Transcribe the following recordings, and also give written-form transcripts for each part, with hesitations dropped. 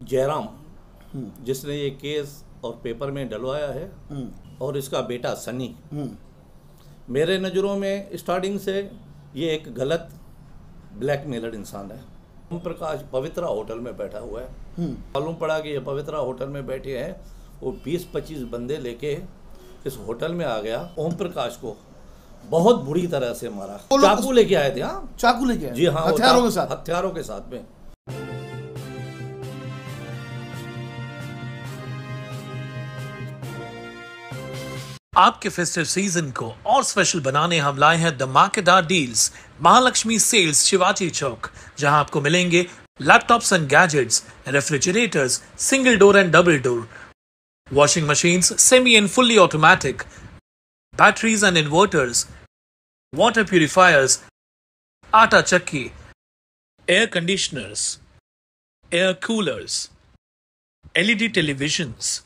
जयराम जिसने ये केस और पेपर में डलवाया है और इसका बेटा सनी, मेरे नज़रों में स्टार्टिंग से ये एक गलत ब्लैकमेलर इंसान है। ओम प्रकाश पवित्रा होटल में बैठा हुआ है। मालूम पड़ा कि ये पवित्रा होटल में बैठे हैं, वो 20-25 बंदे लेके इस होटल में आ गया। ओम प्रकाश को बहुत बुरी तरह से मारा। चाकू लेके आए थे। हाँ, चाकू लेके आए? जी हाँ, हथियारों के साथ में। आपके फेस्टिव सीजन को और स्पेशल बनाने हम लाए हैं धमाकेदार डील्स महालक्ष्मी सेल्स शिवाजी चौक, जहां आपको मिलेंगे laptops and gadgets, refrigerators, single door and double door, washing machines semi and fully automatic, batteries and inverters, water purifiers, आटा चक्की, air conditioners, air coolers, LED televisions,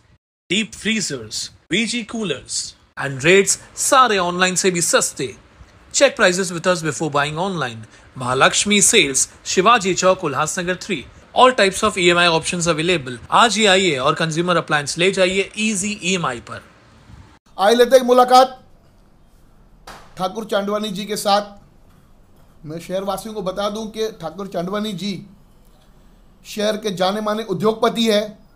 deep freezers, VG coolers and rates सारे online से भी सस्ते। Check prices with us before buying online. Mahalaxmi Sales Shivaji Chowk, Ulhasnagar 3। All types of EMI options available. आज ही आइए और consumer appliance ले जाइए इजी EMI पर। आइए लेते हैं मुलाकात ठाकुर चांदवानी जी के साथ। मैं शहरवासियों को बता दूं कि ठाकुर चांदवानी जी शहर के जाने माने उद्योगपति है।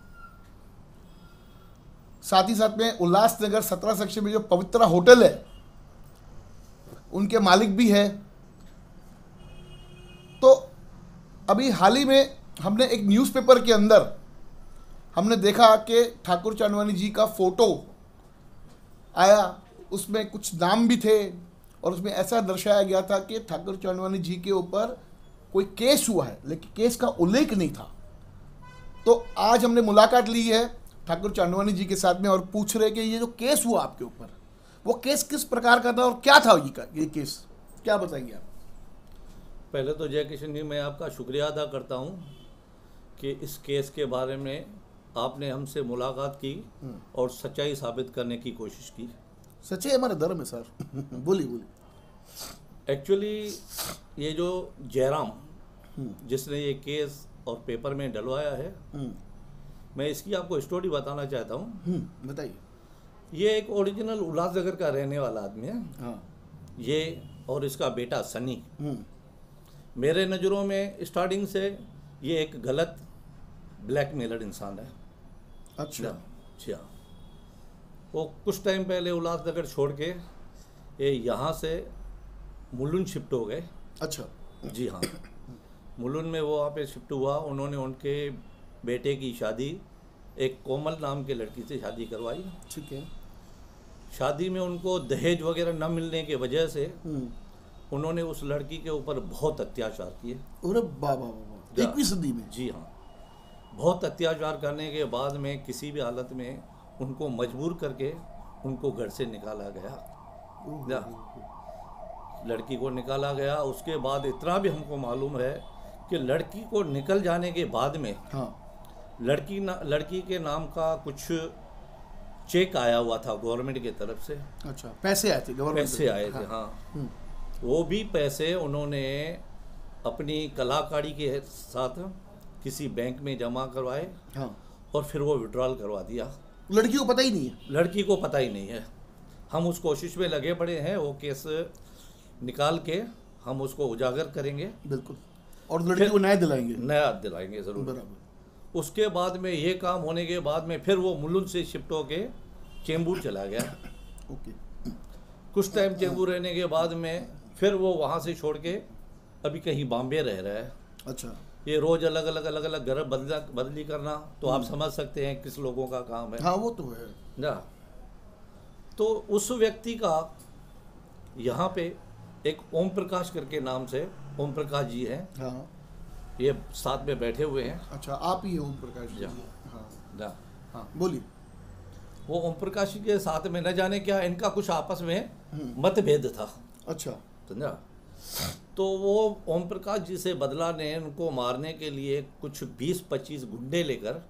साथ ही साथ में उल्लासनगर 17 सेक्शन में जो पवित्रा होटल है उनके मालिक भी है। तो अभी हाल ही में हमने एक न्यूज़पेपर के अंदर हमने देखा कि ठाकुर चांदवानी जी का फोटो आया, उसमें कुछ नाम भी थे और उसमें ऐसा दर्शाया गया था कि ठाकुर चांदवानी जी के ऊपर कोई केस हुआ है, लेकिन केस का उल्लेख नहीं था। तो आज हमने मुलाकात ली है ठाकुर चांदवानी जी के साथ में और पूछ रहे कि ये जो केस हुआ आपके ऊपर, वो केस किस प्रकार का था और क्या था ये केस, क्या बताएंगे आप? पहले तो जय किशन जी, मैं आपका शुक्रिया अदा करता हूँ कि इस केस के बारे में आपने हमसे मुलाकात की और सच्चाई साबित करने की कोशिश की। सच्चाई हमारा धर्म है सर। बोलिए। एक्चुअली ये जो जयराम जिसने ये केस और पेपर में डलवाया है, मैं इसकी आपको स्टोरी बताना चाहता हूँ। बताइए। ये एक ओरिजिनल उल्लासनगर का रहने वाला आदमी है। हाँ। ये और इसका बेटा सनी, मेरे नज़रों में स्टार्टिंग से ये एक गलत ब्लैकमेलर इंसान है। अच्छा। जी हाँ। वो कुछ टाइम पहले उल्लासनगर छोड़ के ये यहाँ से मुलुंड शिफ्ट हो गए। अच्छा। जी हाँ, मुलुंड में वो वहाँ पे शिफ्ट हुआ। उन्होंने उनके बेटे की शादी एक कोमल नाम के लड़की से शादी करवाई। ठीक है। शादी में उनको दहेज वगैरह न मिलने की वजह से उन्होंने उस लड़की के ऊपर बहुत अत्याचार किए। अरे बाबा, 21वीं सदी में? जी हाँ, बहुत अत्याचार करने के बाद में किसी भी हालत में उनको मजबूर करके उनको घर से निकाला गया। लड़की को निकाला गया। उसके बाद इतना भी हमको मालूम है कि लड़की को निकल जाने के बाद में लड़की के नाम का कुछ चेक आया हुआ था गवर्नमेंट की तरफ से। अच्छा, पैसे आए थे गवर्नमेंट? पैसे आए थे, हाँ। वो भी पैसे उन्होंने अपनी कलाकारी के साथ किसी बैंक में जमा करवाए। हाँ। और फिर वो विड्रॉल करवा दिया। लड़की को पता ही नहीं है? लड़की को पता ही नहीं है। हम उस कोशिश में लगे पड़े हैं, वो केस निकाल के हम उसको उजागर करेंगे। बिल्कुल। और लड़की को न्याय दिलाएंगे ज़रूर। बराबर। उसके बाद में ये काम होने के बाद में फिर वो मुलुंड से शिफ्ट होके चेंबूर चला गया। ओके। कुछ टाइम चेंबूर रहने के बाद में फिर वो वहाँ से छोड़ के अभी कहीं बॉम्बे रह रहा है। अच्छा। ये रोज़ अलग अलग घर बदली करना, तो आप समझ सकते हैं किस लोगों का काम है। हाँ, वो तो है ना। तो उस व्यक्ति का यहाँ पे एक ओम प्रकाश करके नाम से ओम प्रकाश जी हैं। हाँ। ये साथ में बैठे हुए हैं। अच्छा, आप ही ओम प्रकाश जी? हाँ। हाँ, बोलिए। वो ओम प्रकाश जी के साथ में न जाने क्या इनका कुछ आपस में मतभेद था। अच्छा। समझा। तो वो ओम प्रकाश जी से बदला ने उनको मारने के लिए कुछ 20-25 गुंडे लेकर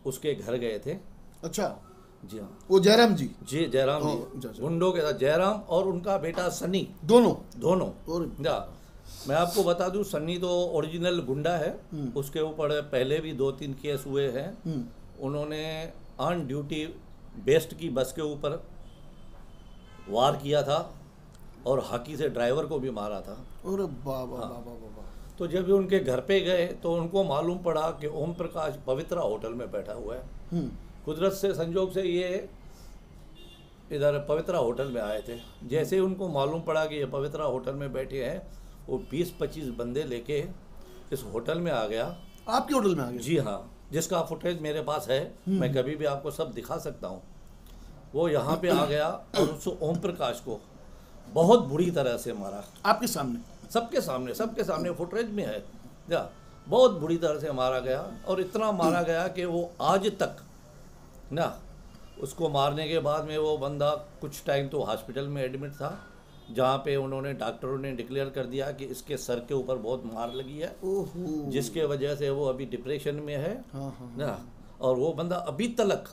उसके घर गए थे। अच्छा। जी हाँ। वो जयराम जी? जी, जयराम जी गुंडों के साथ, जयराम और उनका बेटा सनी, दोनों। मैं आपको बता दूं, सन्नी तो ओरिजिनल गुंडा है। उसके ऊपर पहले भी 2-3 केस हुए हैं। उन्होंने ऑन ड्यूटी बेस्ट की बस के ऊपर वार किया था और हाकी से ड्राइवर को भी मारा था। अरे बाबा बाबा बाबा। तो जब भी उनके घर पे गए तो उनको मालूम पड़ा कि ओम प्रकाश पवित्रा होटल में बैठा हुआ है। कुदरत से संजोग से ये इधर पवित्रा होटल में आए थे। जैसे ही उनको मालूम पड़ा कि ये पवित्रा होटल में बैठे हैं, वो 20-25 बंदे लेके इस होटल में आ गया। आपके होटल में आ गया? जी हाँ, जिसका फुटेज मेरे पास है, मैं कभी भी आपको सब दिखा सकता हूँ। वो यहाँ पे आ गया और उस ओम प्रकाश को बहुत बुरी तरह से मारा। आपके सामने? सबके सामने फुटेज में है। या बहुत बुरी तरह से मारा गया और इतना मारा गया कि वो आज तक ना, उसको मारने के बाद में वो बंदा कुछ टाइम तो हॉस्पिटल में एडमिट था, जहाँ पे उन्होंने डॉक्टरों ने डिक्लेयर कर दिया कि इसके सर के ऊपर बहुत मार लगी है, जिसके वजह से वो अभी डिप्रेशन में है। ना, और वो बंदा अभी तक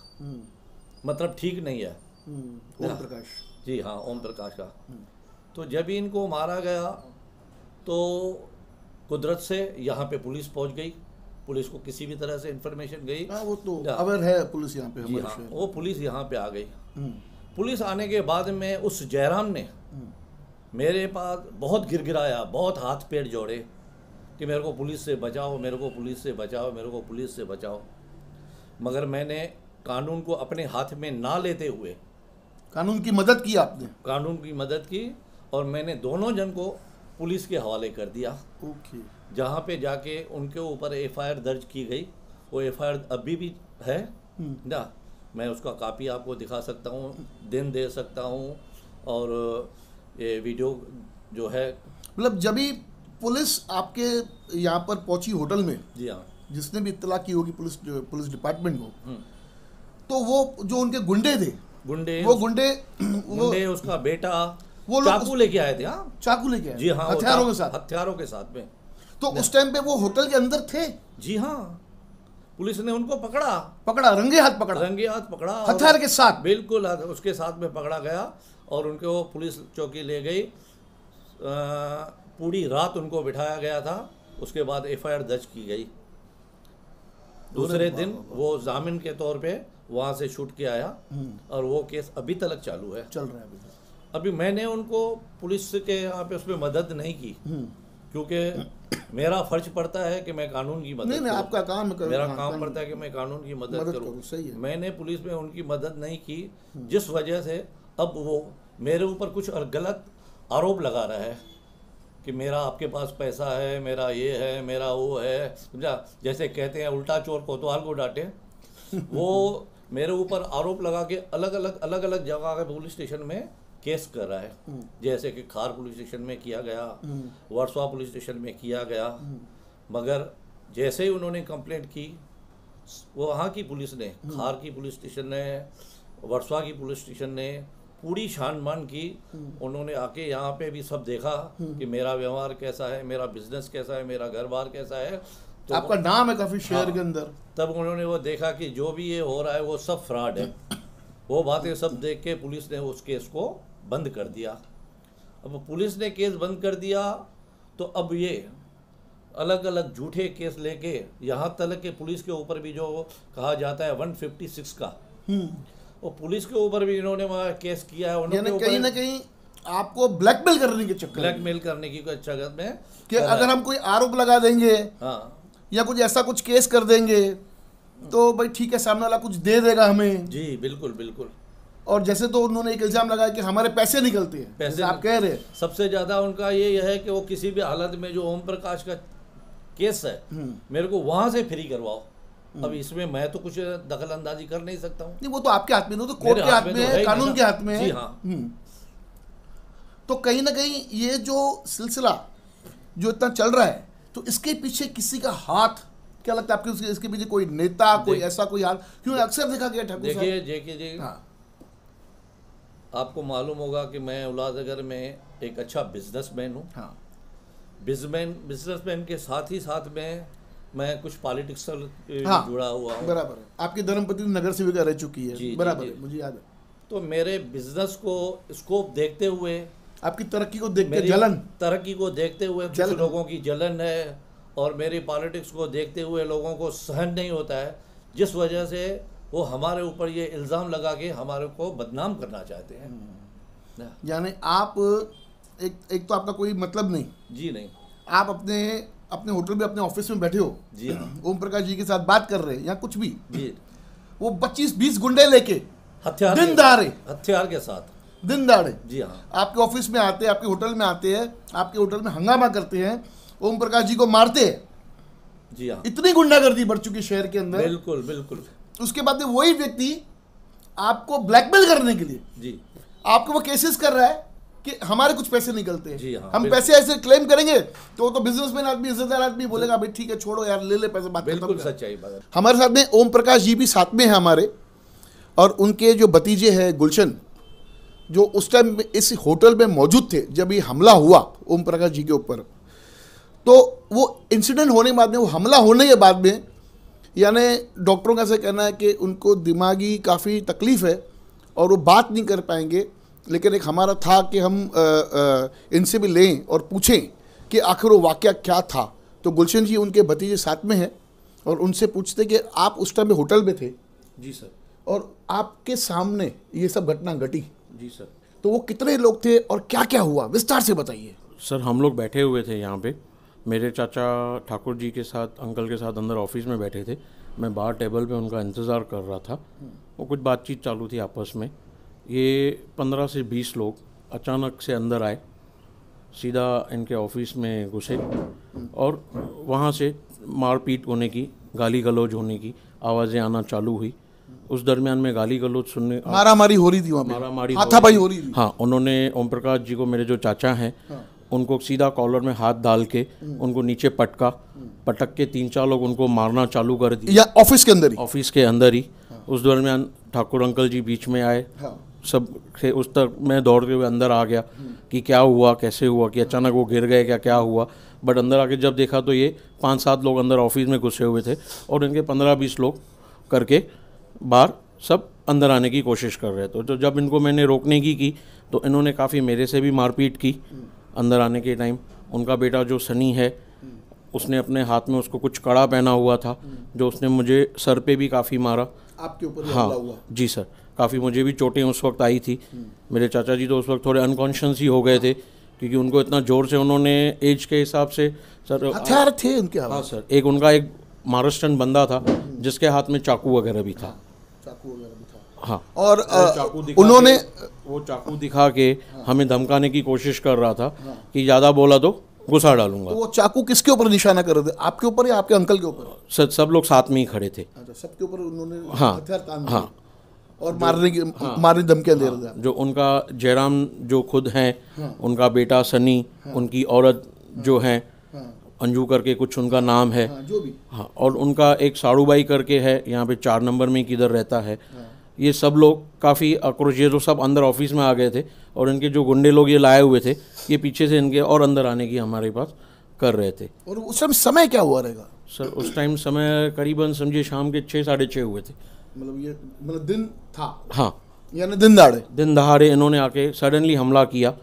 मतलब ठीक नहीं है। ओम प्रकाश? जी हाँ, ओम प्रकाश का। तो जब ही इनको मारा गया तो कुदरत से यहाँ पे पुलिस पहुँच गई। पुलिस को किसी भी तरह से इंफॉर्मेशन गई। वो तो अवेयर है पुलिस यहाँ पे जी हमारे हाँ, शहर। वो पुलिस यहाँ पे आ गई। पुलिस आने के बाद में उस जयराम ने मेरे पास बहुत गिड़गिड़ाया, बहुत हाथ पैर जोड़े कि मेरे को पुलिस से बचाओ, मेरे को पुलिस से बचाओ, मेरे को पुलिस से बचाओ। मगर मैंने कानून को अपने हाथ में ना लेते हुए कानून की मदद की आपने? कानून की मदद की और मैंने दोनों जन को पुलिस के हवाले कर दिया। ओके। जहाँ पे जाके उनके ऊपर एफआईआर दर्ज की गई। वो एफआईआर अभी भी है ना, मैं उसका कापी आपको दिखा सकता हूँ, दिन दे सकता हूँ। और ये वीडियो जो है, मतलब जब भी पुलिस आपके यहाँ पर पहुंची होटल में, जी हाँ, जिसने भी इत्तला की होगी पुलिस डिपार्टमेंट को, तो वो जो उनके गुंडे थे, वो गुंडे उसका बेटा वो चाकू लेके आए थे। हाँ, चाकू लेके आए? जी हाँ, हथियारों के साथ में। तो उस टाइम पे वो होटल के अंदर थे? जी हाँ, पुलिस ने उनको पकड़ा रंगे हाथ पकड़ा हथियार के साथ? बिल्कुल, उसके साथ में पकड़ा गया और उनके वो पुलिस चौकी ले गई। पूरी रात उनको बिठाया गया था। उसके बाद एफआईआर दर्ज की गई। दूसरे दिन वो जामिन के तौर पे वहाँ से छूट के आया और वो केस अभी तक चालू है, चल रहा है अभी। मैंने उनको पुलिस के यहाँ पे उसमें मदद नहीं की, क्योंकि मेरा फर्ज पड़ता है कि मैं कानून की मदद नहीं, आपका काम है, मेरा काम पड़ता है कि मैं कानून की मदद करूँ। सही है। मैंने पुलिस में उनकी मदद नहीं की, जिस वजह से अब वो मेरे ऊपर कुछ गलत आरोप लगा रहा है कि मेरा आपके पास पैसा है, मेरा ये है, मेरा वो है, समझा। जैसे कहते हैं उल्टा चोर कोतवाल को डांटे। वो मेरे ऊपर आरोप लगा के अलग अलग जगह के पुलिस स्टेशन में केस कर रहा है। जैसे कि खार पुलिस स्टेशन में किया गया, वर्सोवा पुलिस स्टेशन में किया गया। मगर जैसे ही उन्होंने कंप्लेंट की, वो वहाँ की पुलिस ने, खार की पुलिस स्टेशन ने, वर्सोवा की पुलिस स्टेशन ने पूरी छानबीन की। उन्होंने आके यहाँ पे भी सब देखा कि मेरा व्यवहार कैसा है, मेरा बिजनेस कैसा है, मेरा घर बार कैसा है। तो आपका नाम है काफी शहर के अंदर। तब उन्होंने वो देखा कि जो भी ये हो रहा है वो सब फ्रॉड है। वो बातें सब देख के पुलिस ने उस केस को बंद कर दिया। अब पुलिस ने केस बंद कर दिया तो अब ये अलग अलग झूठे केस लेके, यहाँ तक के पुलिस के ऊपर भी जो कहा जाता है 156 का, वो पुलिस के ऊपर भी इन्होंने वहाँ केस किया है। उन्होंने कहीं ना कहीं आपको ब्लैकमेल करने के चक्कर, ब्लैकमेल करने की चक्कर में कि अगर हम कोई आरोप लगा देंगे, हाँ, या कुछ ऐसा कुछ केस कर देंगे तो भाई ठीक है, सामने वाला कुछ दे देगा हमें। जी बिल्कुल बिल्कुल। और जैसे तो उन्होंने एक इल्जाम लगाया कि हमारे पैसे निकलते हैं, पैसे आप कह रहे हैं। सबसे ज्यादा उनका ये है कि वो किसी भी हालत में जो ओम प्रकाश का केस है, मेरे को वहां से फ्री करवाओ। अब इसमें मैं तो कुछ दखल अंदाजी कर नहीं सकता हूँ। नहीं, वो तो आपके हाथ में, तो कोर्ट के हाथ में है, कानून के हाथ में है। जी हाँ। तो कहीं ना कहीं ये जो सिलसिला जो इतना चल रहा है, तो इसके पीछे किसी का हाथ क्या लगता है आपको? इसके पीछे कोई नेता, कोई ऐसा कोई हाथ? क्योंकि अक्सर देखा गया ठाकुर साहब, देखिए हाँ, आपको मालूम होगा कि मैं उल्लासनगर में एक अच्छा बिजनेसमैन हूँ। हाँ, बिजनेसमैन के साथ ही साथ में मैं कुछ पॉलिटिक्स से हाँ, जुड़ा हुआ हूँ। बराबर है। आपकी धर्मपत्नी नगर सेविका रह चुकी है। जी, बराबर जी, है, मुझे याद है। तो मेरे बिजनेस को स्कोप देखते हुए आपकी तरक्की को देख के मेरी जलन, तरक्की को देखते हुए कुछ जलन। लोगों की जलन है और मेरी पॉलिटिक्स को देखते हुए लोगों को सहन नहीं होता है, जिस वजह से वो हमारे ऊपर ये इल्ज़ाम लगा के हमारे को बदनाम करना चाहते हैं। यानी आप एक तो आपका कोई मतलब नहीं, जी नहीं, आप अपने होटल में, अपने ऑफिस में बैठे हो, जी हाँ, ओम प्रकाश जी के साथ बात कर रहे हैं या कुछ भी, जी, वो 25-20 गुंडे लेके हथियार दिन दहाड़े, हथियार के साथ, दिन दहाड़े जी हाँ, आपके ऑफिस में आते हैं, आपके होटल में आते हैं, आपके होटल में हंगामा करते हैं, ओम प्रकाश जी को मारते हैं। जी हाँ, इतनी गुंडागर्दी बढ़ चुकी शहर के अंदर। बिल्कुल बिल्कुल, उसके बाद में वही व्यक्ति आपको ब्लैकमेल करने के लिए जी, आपको वो केसेस कर रहा है कि हमारे कुछ पैसे निकलते हैं, जी हाँ, हम बिल्कुल। पैसे ऐसे क्लेम करेंगे तो बिजनेसमैन आदमी, इज्जतदार आदमी बोलेगा भाई ठीक है छोड़ो यार, ले ले पैसे, बात खत्म बिल्कुल कर। सच्चाई बात है। हमारे साथ में ओम प्रकाश जी भी साथ में हैं हमारे, और उनके जो भतीजे हैं गुलशन, जो उस टाइम इस होटल में मौजूद थे जब ये हमला हुआ ओम प्रकाश जी के ऊपर। तो वो इंसिडेंट होने के बाद में, वो हमला होने के बाद में, यानी डॉक्टरों का ऐसा कहना है कि उनको दिमागी काफ़ी तकलीफ़ है और वो बात नहीं कर पाएंगे, लेकिन एक हमारा था कि हम इनसे भी लें और पूछें कि आखिर वो वाक़या क्या था। तो गुलशन जी उनके भतीजे साथ में हैं और उनसे पूछते कि आप उस टाइम में होटल में थे जी सर, और आपके सामने ये सब घटना घटी, जी सर। तो वो कितने लोग थे और क्या क्या हुआ, विस्तार से बताइए। सर हम लोग बैठे हुए थे यहाँ पे, मेरे चाचा ठाकुर जी के साथ, अंकल के साथ अंदर ऑफिस में बैठे थे, मैं बाहर टेबल पे उनका इंतज़ार कर रहा था। वो कुछ बातचीत चालू थी आपस में। ये 15 से 20 लोग अचानक से अंदर आए, सीधा इनके ऑफिस में घुसे और वहाँ से मारपीट होने की, गाली गलौज होने की आवाज़ें आना चालू हुई। उस दरमियान में गाली गलौज सुनने, मारामारी हो रही थी वहाँ पे, मारामारी, हाथापाई हो रही थी। हाँ, उन्होंने ओम प्रकाश जी को, मेरे जो चाचा हैं, उनको सीधा कॉलर में हाथ डाल के उनको नीचे पटक के 3-4 लोग उनको मारना चालू कर दिए, या ऑफिस के अंदर ही? ऑफिस के अंदर ही। उस दरमियान ठाकुर अंकल जी बीच में आए, सब से उस तक मैं दौड़ते हुए अंदर आ गया कि क्या हुआ, कैसे हुआ, कि अचानक वो गिर गए, क्या हुआ। बट अंदर आके जब देखा तो ये 5-7 लोग अंदर ऑफिस में घुसे हुए थे और इनके 15-20 लोग करके बाहर सब अंदर आने की कोशिश कर रहे थे। तो जब इनको मैंने रोकने की तो इन्होंने काफ़ी मेरे से भी मारपीट की अंदर आने के टाइम। उनका बेटा जो सनी है, उसने अपने हाथ में, उसको कुछ कड़ा पहना हुआ था, जो उसने मुझे सर पे भी काफ़ी मारा। आपके ऊपर हाँ हुआ? जी सर, काफ़ी मुझे भी चोटें उस वक्त आई थी। मेरे चाचा जी तो उस वक्त थोड़े अनकॉन्शियस ही हो गए थे, क्योंकि उनको इतना ज़ोर से, उन्होंने एज के हिसाब से सर, हथियार थे उनके हाथ? हाँ सर, एक उनका एक महाराष्ट्रन बंदा था जिसके हाथ में चाकू वगैरह भी था। चाकू वगैरह भी था। हाँ, और उन्होंने वो चाकू दिखा के हमें धमकाने की कोशिश कर रहा था कि ज़्यादा बोला तो गुस्सा डालूंगा। तो वो चाकू किसके ऊपर निशाना कर रहे थे, आपके ऊपर या आपके अंकल के ऊपर? सब लोग साथ में ही खड़े थे। अच्छा, सबके ऊपर उन्होंने हाँ, हथियार तान दिए हाँ, और मारने धमकियां दे रहे थे। जो उनका जयराम जो खुद हैं, उनका बेटा सनी, उनकी औरत जो हैं अंजू करके कुछ उनका नाम है, जो भी, हाँ, और उनका एक साड़ूबाई करके है, यहाँ पे 4 नंबर में किधर रहता है। ये सब लोग काफ़ी आक्रोश, ये तो सब अंदर ऑफिस में आ गए थे और इनके जो गुंडे लोग ये लाए हुए थे, ये पीछे से इनके और अंदर आने की हमारे पास कर रहे थे। और उस समय क्या हुआ रहेगा सर? उस टाइम समय करीबन समझिए शाम के 6-6:30 हुए थे। मतलब दिन था? हाँ, यानी दिन दहाड़े इन्होंने आके सडनली हमला किया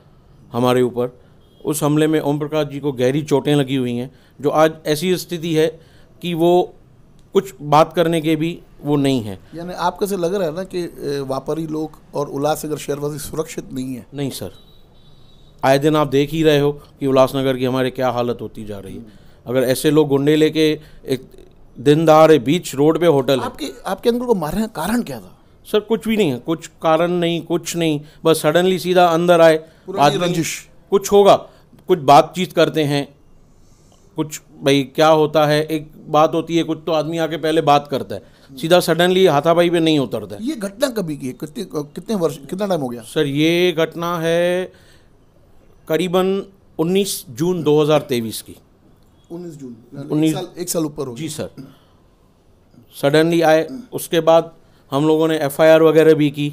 हमारे ऊपर। उस हमले में ओम प्रकाश जी को गहरी चोटें लगी हुई हैं, जो आज ऐसी स्थिति है कि वो कुछ बात करने के भी वो नहीं है। यानी आपको से लग रहा है ना कि व्यापारी लोग और उल्लासनगर शहरवासी सुरक्षित नहीं है? नहीं सर, आए दिन आप देख ही रहे हो कि उल्लासनगर की हमारे क्या हालत होती जा रही है। अगर ऐसे लोग गुंडे लेके एक दिन दहाड़े बीच रोड पे होटल है। आपके अंकल को मारने का कारण क्या था? सर कुछ भी नहीं है, कुछ कारण नहीं, कुछ नहीं, बस सडनली सीधा अंदर आए, रंजिश कुछ होगा, कुछ बातचीत करते हैं, कुछ भाई क्या होता है, एक बात होती है, कुछ तो आदमी आके पहले बात करता है, सीधा सडनली हाथापाई पे नहीं उतरता है। ये घटना कभी की है? कितना टाइम हो गया? सर ये घटना है करीबन 19 जून 2023 की। 19 जून, एक साल ऊपर हो गया। जी सर, सडनली आए। उसके बाद हम लोगों ने FIR वगैरह भी की।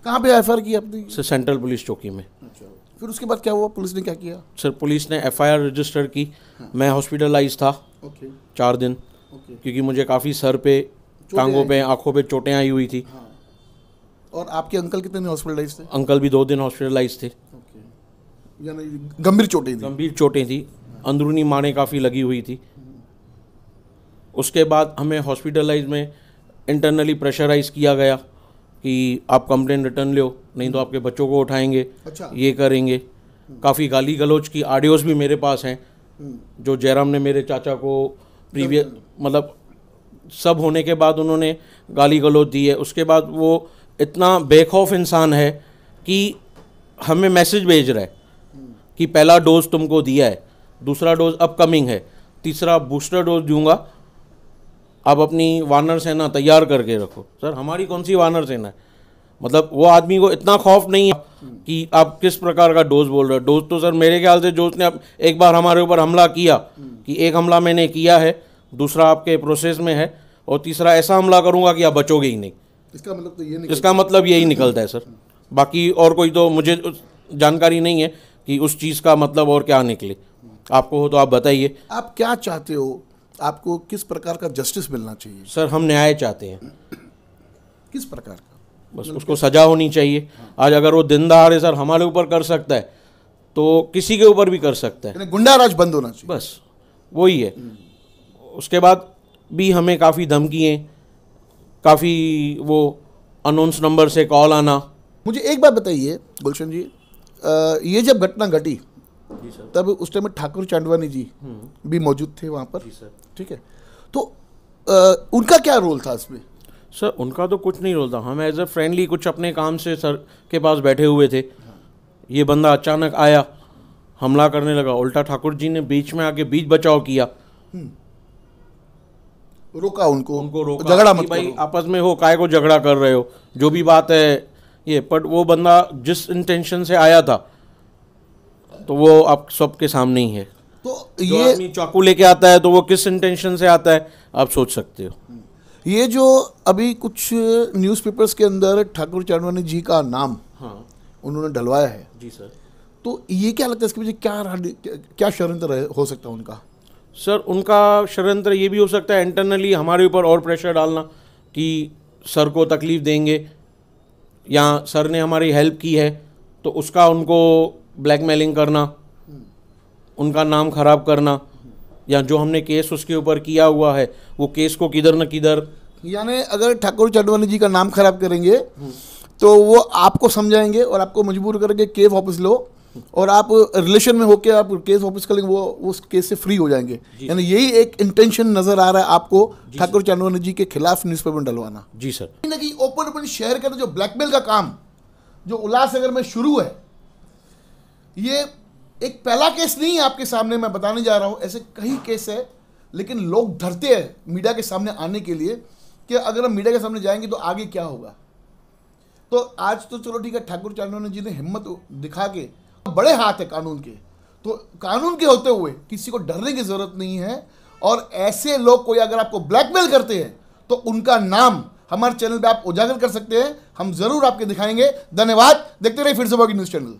कहाँ पे FIR की आपने? सर सेंट्रल पुलिस चौकी में। अच्छा, फिर उसके बाद क्या हुआ? पुलिस ने क्या किया? सर पुलिस ने FIR रजिस्टर की। मैं हॉस्पिटलाइज था 4 दिन, क्योंकि मुझे काफ़ी सर पे, टांगों पे, आंखों पे चोटें आई हुई थी। और आपके अंकल कितने दिन हॉस्पिटलाइज थे? अंकल भी 2 दिन हॉस्पिटलाइज थे। यानी गंभीर चोटें थी? गंभीर चोटें थी, अंदरूनी मारें काफ़ी लगी हुई थी। उसके बाद हमें हॉस्पिटलाइज में इंटरनली प्रेशराइज किया गया कि आप कंप्लेंट रिटर्न लो, नहीं तो आपके बच्चों को उठाएंगे, अच्छा। ये करेंगे। काफ़ी गाली गलौज की ऑडियोज़ भी मेरे पास हैं, जो जयराम ने मेरे चाचा को प्रीवियस मतलब सब होने के बाद उन्होंने गाली गलौज दी है। उसके बाद वो इतना बेखौफ इंसान है कि हमें मैसेज भेज रहा है कि पहला डोज तुमको दिया है, दूसरा डोज अपकमिंग है, तीसरा बूस्टर डोज दूंगा, आप अपनी वानर सेना तैयार करके रखो। सर हमारी कौन सी वानर सेना है? मतलब वो आदमी को इतना खौफ नहीं है कि आप किस प्रकार का डोज बोल रहे हो। डोज तो सर मेरे ख्याल से जोश ने एक बार हमारे ऊपर हमला किया कि एक हमला मैंने किया है, दूसरा आपके प्रोसेस में है, और तीसरा ऐसा हमला करूंगा कि आप बचोगे ही नहीं। इसका मतलब तो ये इसका मतलब यही निकलता है सर। बाकी और कोई तो मुझे जानकारी नहीं है कि उस चीज़ का मतलब और क्या निकले। आपको हो तो आप बताइए। आप क्या चाहते हो? आपको किस प्रकार का जस्टिस मिलना चाहिए? सर हम न्याय चाहते हैं। किस प्रकार का? बस उसको सजा होनी चाहिए। आज अगर वो दिन दहाड़े सर हमारे ऊपर कर सकता है तो किसी के ऊपर भी कर सकता है। गुंडा राज बंद होना चाहिए, बस वही है। उसके बाद भी हमें काफ़ी धमकियाँ, काफ़ी वो अनोन्स नंबर से कॉल आना। मुझे एक बात बताइए गुलशन जी, ये जब घटना घटी तब उस टाइम में ठाकुर चांदवानी जी भी मौजूद थे वहाँ पर, ठीक है, तो उनका क्या रोल था इसमें? सर उनका तो कुछ नहीं रोल था। हम एज ए फ्रेंडली कुछ अपने काम से सर के पास बैठे हुए थे, ये बंदा अचानक आया, हमला करने लगा। उल्टा ठाकुर जी ने बीच में आके बीच बचाव किया, रोका उनको रोका, झगड़ा मत भाई करो। आपस में हो, काय को झगड़ा कर रहे हो, जो भी बात है ये। बट वो बंदा जिस इंटेंशन से आया था तो वो आप सबके सामने ही है। तो जो ये आदमी चाकू लेके आता है तो वो किस इंटेंशन से आता है आप सोच सकते हो। ये जो अभी कुछ न्यूज़पेपर्स के अंदर ठाकुर चांदवानी जी का नाम उन्होंने डलवाया है, जी सर, तो ये क्या लगता है इसके पीछे क्या षड्यंत्र हो सकता है उनका? सर उनका षड्यंत्र ये भी हो सकता है इंटरनली हमारे ऊपर और प्रेशर डालना कि सर को तकलीफ देंगे, या सर ने हमारी हेल्प की है तो उसका उनको ब्लैकमेलिंग करना, उनका नाम खराब करना, या जो हमने केस उसके ऊपर किया हुआ है वो केस को किधर न किधर। यानी अगर ठाकुर चांदवानी जी का नाम खराब करेंगे तो वो आपको समझाएंगे और आपको मजबूर करके केस वापस लो, और आप रिलेशन में होकर आप केस वापस करेंगे, वो उस केस से फ्री हो जाएंगे। यानी यही एक इंटेंशन नजर आ रहा है आपको ठाकुर चांदवानी जी के खिलाफ न्यूज़पेपर में डलवाना। जी सर। कहीं ना कहीं ओपन शहर का जो ब्लैकमेल का काम जो उल्लासनगर में शुरू है, ये एक पहला केस नहीं है आपके सामने मैं बताने जा रहा हूं, ऐसे कई केस है, लेकिन लोग डरते हैं मीडिया के सामने आने के लिए कि अगर हम मीडिया के सामने जाएंगे तो आगे क्या होगा। तो आज तो चलो ठीक है, ठाकुर चांदवानी जी ने हिम्मत दिखा के, बड़े हाथ है कानून के, तो कानून के होते हुए किसी को डरने की जरूरत नहीं है। और ऐसे लोग कोई अगर आपको ब्लैकमेल करते हैं तो उनका नाम हमारे चैनल पे आप उजागर कर सकते हैं, हम जरूर आपके दिखाएंगे। धन्यवाद, देखते रहिए फिर से न्यूज़ चैनल।